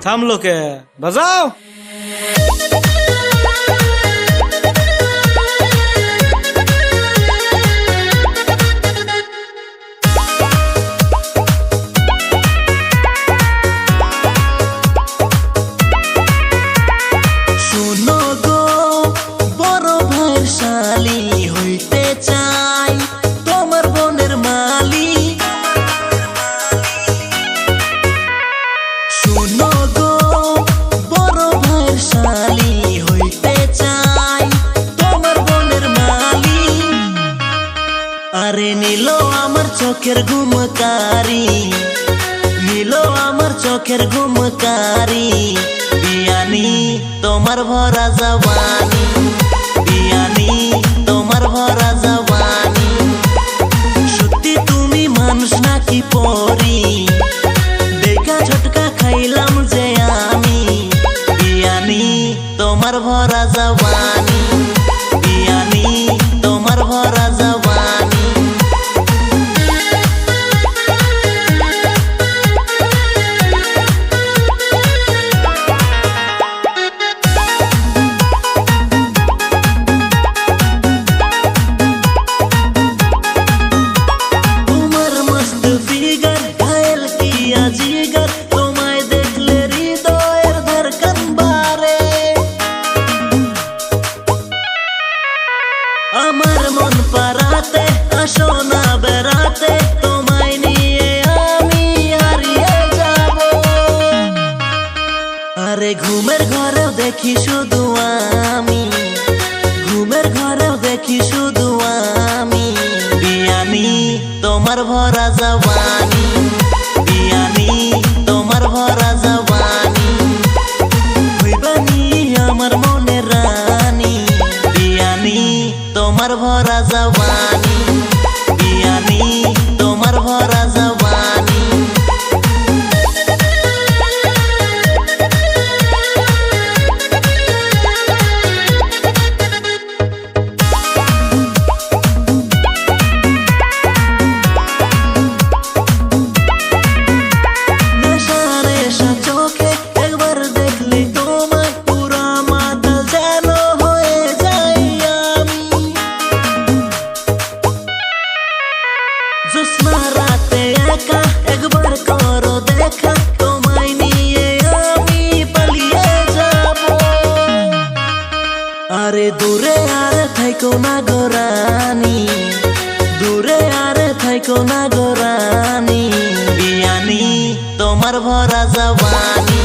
থামলো কে? বাজাও। শোনো গো বড় ভাইয়ের শালি হইতে চাই তোমার বোনের মালি। শোনো গো বড় ভাইয়ের শালি হইতে চাই তোমার বোনের মালি। আরে নিল আমার চোখের ঘুমকারি, নিল আমার চোখের ঘুমকারি। বিয়ানি তোমার ভরা জবানি, বিয়ানি তোমার ভরা জবানি। সত্যি তুমি মানুষ নাকি পরি, দেখা ঝটকা খাইলাম যে আমি। বিয়ানি তোমার ভরা জবানি, বিয়ানি তোমার ভরা জবানি। আমার মন পারাতে আসো না বেড়াতে, তোমায় নিয়ে আমি হারিয়ে যাব। আরে ঘুমের ঘরেও দেখি শুধু আমি, ঘুমের ঘরেও দেখি শুধু আমি। বিয়ানি তোমার ভরা জবানি, বিয়ানি তোমার ভরা জবানি। হইবানি আমার মনের রানী, বিয়ানি তোমার ভরা জবানি, বিয়ানি তোমার ভরা জবানি। নেশা নেশা চোখে একবার দেখলে তোমায় পুরা মাতাল যেন হয়ে যাই আমি। জোৎস্না রাতে একা একবার করো দেখা, তোমায় নিয়ে আমি পালিয়ে যাব। আরে দূরে আর থাইকো না গো রানী, দূরে আর থাইকো না গো রানী। বিয়ানি তোমার ভরা জবানি,